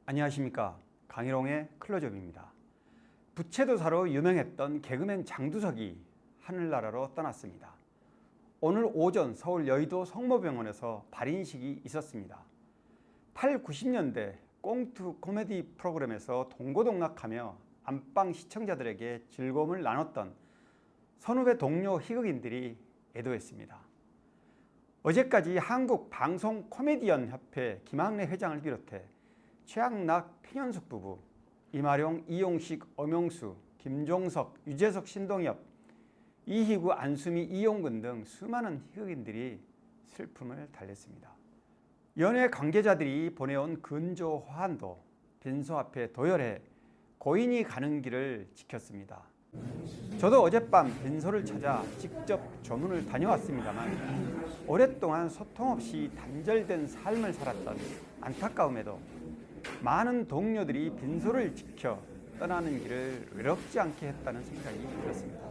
안녕하십니까. 강희롱의 클로즈업입니다. 부채도사로 유명했던 개그맨 장두석이 하늘나라로 떠났습니다. 오늘 오전 서울 여의도 성모병원에서 발인식이 있었습니다. 8, 90년대 꽁트 코미디 프로그램에서 동고동락하며 안방 시청자들에게 즐거움을 나눴던 선후배 동료 희극인들이 애도했습니다. 어제까지 한국방송코미디언협회 김학래 회장을 비롯해 최양락, 편현숙 부부, 이마룡, 이용식, 엄용수, 김종석, 유재석, 신동엽, 이희구, 안수미, 이용근 등 수많은 희극인들이 슬픔을 달랬습니다. 연예 관계자들이 보내온 근조 화환도 빈소 앞에 도열해 고인이 가는 길을 지켰습니다. 저도 어젯밤 빈소를 찾아 직접 조문을 다녀왔습니다만 오랫동안 소통 없이 단절된 삶을 살았던 안타까움에도 많은 동료들이 빈소를 지켜 떠나는 길을 외롭지 않게 했다는 생각이 들었습니다.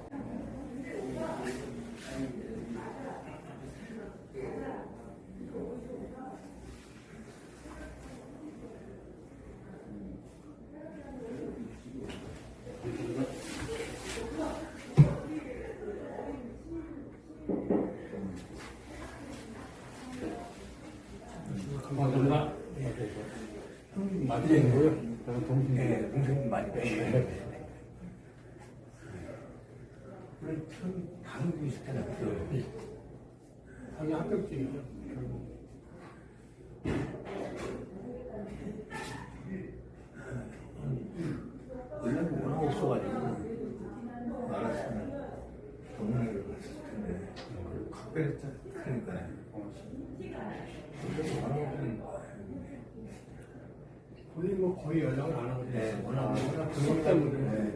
감사합니다. 맞으시고요. 네, 동생 많이 빼시고요. 우리 처음 방금 있을 때는 없어요. 자기 합격증이죠. 원래 워낙 없어가지고 알았으면 동네를 갔을 텐데 각별했으니까 본인 뭐 거의 연락을 안 하고 네, 워낙 그것 때문에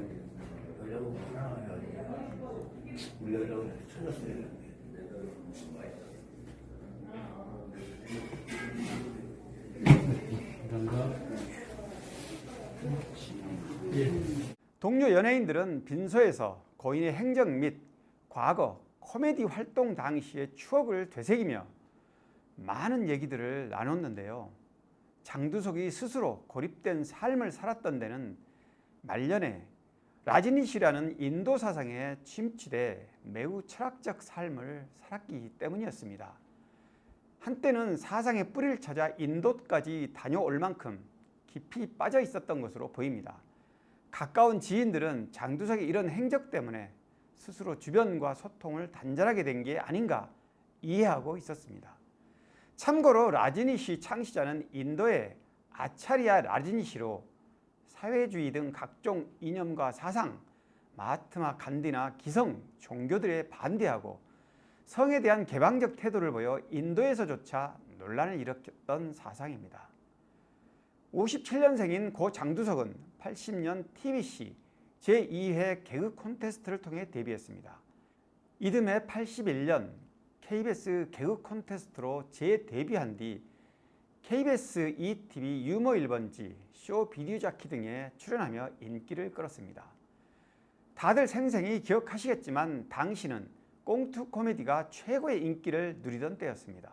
연락을 하나 우리 연락을 찾았어요. 감사합니다. 동료 연예인들은 빈소에서 고인의 행적 및 과거 코미디 활동 당시의 추억을 되새기며 많은 얘기들을 나눴는데요. 장두석이 스스로 고립된 삶을 살았던 데는 말년에 라지니시라는 인도 사상에 침취돼 매우 철학적 삶을 살았기 때문이었습니다. 한때는 사상의 뿌리를 찾아 인도까지 다녀올 만큼 깊이 빠져 있었던 것으로 보입니다. 가까운 지인들은 장두석의 이런 행적 때문에 스스로 주변과 소통을 단절하게 된 게 아닌가 이해하고 있었습니다. 참고로 라지니시 창시자는 인도의 아차리아 라지니시로 사회주의 등 각종 이념과 사상, 마하트마 간디나 기성, 종교들에 반대하고 성에 대한 개방적 태도를 보여 인도에서조차 논란을 일으켰던 사상입니다. 57년생인 고 장두석은 80년 TBC 제2회 개그 콘테스트를 통해 데뷔했습니다. 이듬해 81년 KBS 개그 콘테스트로 재데뷔한 뒤 KBS ETV 유머 1번지, 쇼 비디오 자키 등에 출연하며 인기를 끌었습니다. 다들 생생히 기억하시겠지만 당시는 꽁트 코미디가 최고의 인기를 누리던 때였습니다.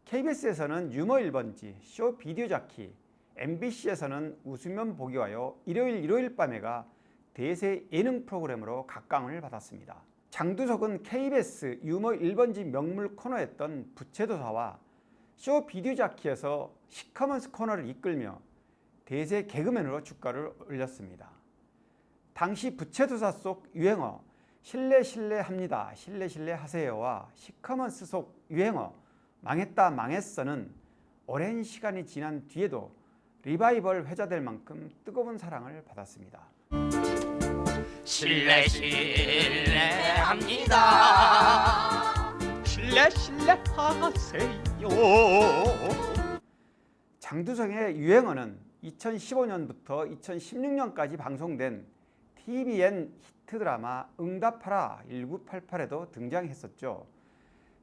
KBS에서는 유머 1번지, 쇼 비디오 자키, MBC에서는 웃으면 복이 와요, 일요일 밤에가 대세 예능 프로그램으로 각광을 받았습니다. 장두석은 KBS 유머 1번지 명물 코너였던 부채도사와 쇼 비디오 자키에서 시커먼스 코너를 이끌며 대세 개그맨으로 주가를 올렸습니다. 당시 부채도사 속 유행어 실례합니다, 실례하세요와 시커먼스 속 유행어 망했다 망했어는 오랜 시간이 지난 뒤에도 리바이벌 회자될 만큼 뜨거운 사랑을 받았습니다. 실례합니다. 실례하세요. 장두석의 유행어는 2015년부터 2016년까지 방송된 TVN 히트 드라마 응답하라 1988에도 등장했었죠.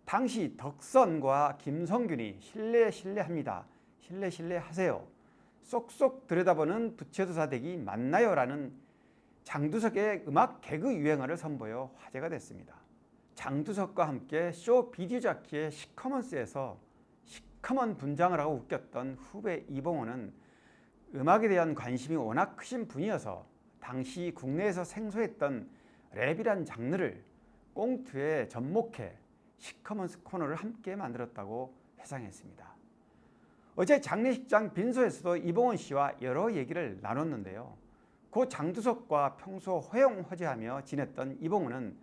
당시 덕선과 김성균이 실례합니다, 실례하세요, 쏙쏙 들여다보는 부채도사 댁이 맞나요? 라는 장두석의 음악 개그 유행어를 선보여 화제가 됐습니다. 장두석과 함께 쇼 비디오 자키의 시커먼스에서 시커먼 분장을 하고 웃겼던 후배 이봉호는 음악에 대한 관심이 워낙 크신 분이어서 당시 국내에서 생소했던 랩이란 장르를 꽁트에 접목해 시커먼스 코너를 함께 만들었다고 회상했습니다. 어제 장례식장 빈소에서도 이봉원 씨와 여러 얘기를 나눴는데요. 고 장두석과 평소 호용호재하며 지냈던 이봉원은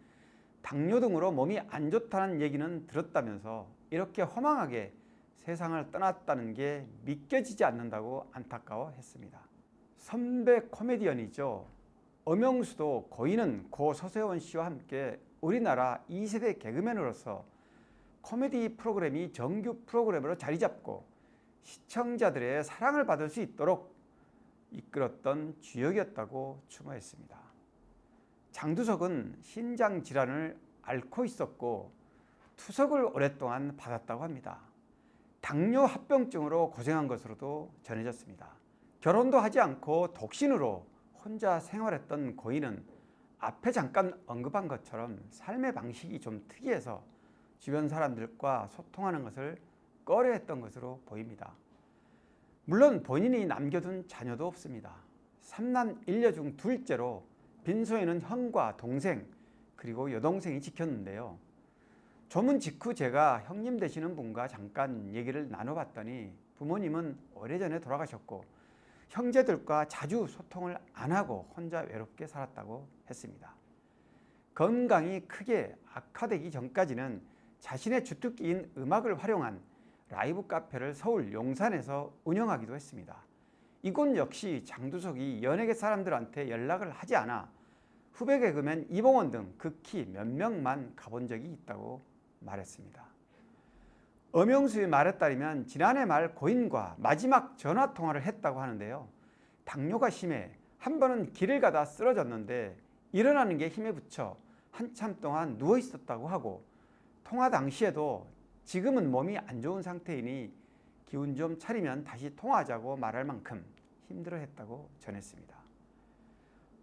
당뇨 등으로 몸이 안 좋다는 얘기는 들었다면서 이렇게 허망하게 세상을 떠났다는 게 믿겨지지 않는다고 안타까워했습니다. 선배 코미디언이죠. 엄영수도 고인은 고 서세원 씨와 함께 우리나라 2세대 개그맨으로서 코미디 프로그램이 정규 프로그램으로 자리 잡고 시청자들의 사랑을 받을 수 있도록 이끌었던 주역이었다고 추모했습니다. 장두석은 신장 질환을 앓고 있었고 투석을 오랫동안 받았다고 합니다. 당뇨 합병증으로 고생한 것으로도 전해졌습니다. 결혼도 하지 않고 독신으로 혼자 생활했던 고인은 앞에 잠깐 언급한 것처럼 삶의 방식이 좀 특이해서 주변 사람들과 소통하는 것을 꺼려했던 것으로 보입니다. 물론 본인이 남겨둔 자녀도 없습니다. 3남 1녀 중 둘째로 빈소에는 형과 동생 그리고 여동생이 지켰는데요. 조문 직후 제가 형님 되시는 분과 잠깐 얘기를 나눠봤더니 부모님은 오래전에 돌아가셨고 형제들과 자주 소통을 안 하고 혼자 외롭게 살았다고 했습니다. 건강이 크게 악화되기 전까지는 자신의 주특기인 음악을 활용한 라이브 카페를 서울 용산에서 운영하기도 했습니다. 이곳 역시 장두석이 연예계 사람들한테 연락을 하지 않아 후배 개그맨 이봉원 등 극히 몇 명만 가본 적이 있다고 말했습니다. 엄영수의 말에 따르면 지난해 말 고인과 마지막 전화통화를 했다고 하는데요. 당뇨가 심해 한 번은 길을 가다 쓰러졌는데 일어나는 게 힘에 부쳐 한참 동안 누워 있었다고 하고 통화 당시에도 지금은 몸이 안 좋은 상태이니 기운 좀 차리면 다시 통화하자고 말할 만큼 힘들어했다고 전했습니다.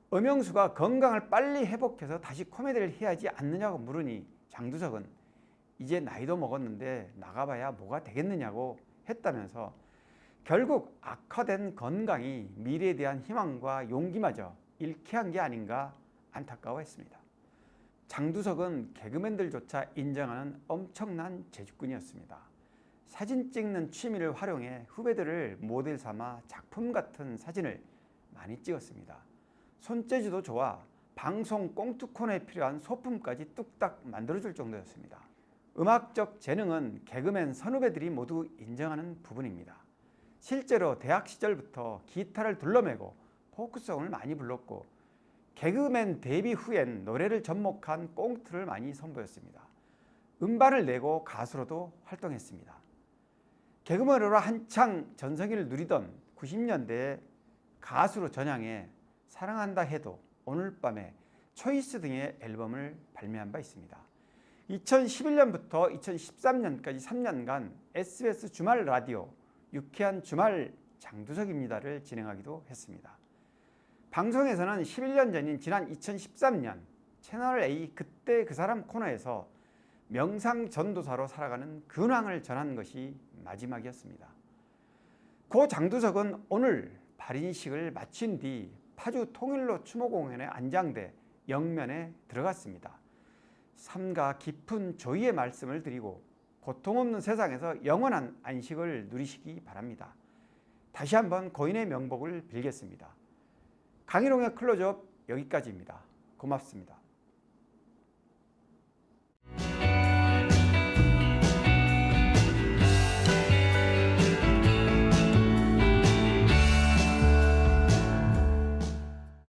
엄영수가 건강을 빨리 회복해서 다시 코미디를 해야 하지 않느냐고 물으니 장두석은 이제 나이도 먹었는데 나가봐야 뭐가 되겠느냐고 했다면서 결국 악화된 건강이 미래에 대한 희망과 용기마저 잃게 한 게 아닌가 안타까워했습니다. 장두석은 개그맨들조차 인정하는 엄청난 재주꾼이었습니다. 사진 찍는 취미를 활용해 후배들을 모델 삼아 작품 같은 사진을 많이 찍었습니다. 손재주도 좋아 방송 꽁트 코너에 필요한 소품까지 뚝딱 만들어줄 정도였습니다. 음악적 재능은 개그맨 선후배들이 모두 인정하는 부분입니다. 실제로 대학 시절부터 기타를 둘러매고 포크송을 많이 불렀고 개그맨 데뷔 후엔 노래를 접목한 꽁트를 많이 선보였습니다. 음반을 내고 가수로도 활동했습니다. 개그맨으로 한창 전성기를 누리던 90년대에 가수로 전향해 사랑한다 해도 오늘 밤에 초이스 등의 앨범을 발매한 바 있습니다. 2011년부터 2013년까지 3년간 SBS 주말 라디오 유쾌한 주말 장두석입니다를 진행하기도 했습니다. 방송에서는 11년 전인 지난 2013년 채널A 그때 그 사람 코너에서 명상 전도사로 살아가는 근황을 전한 것이 마지막이었습니다. 고 장두석은 오늘 발인식을 마친 뒤 파주 통일로 추모공원에 안장돼 영면에 들어갔습니다. 삼가 깊은 조의의 말씀을 드리고 고통 없는 세상에서 영원한 안식을 누리시기 바랍니다. 다시 한번 고인의 명복을 빌겠습니다. 강희롱의 클로즈업 여기까지입니다. 고맙습니다.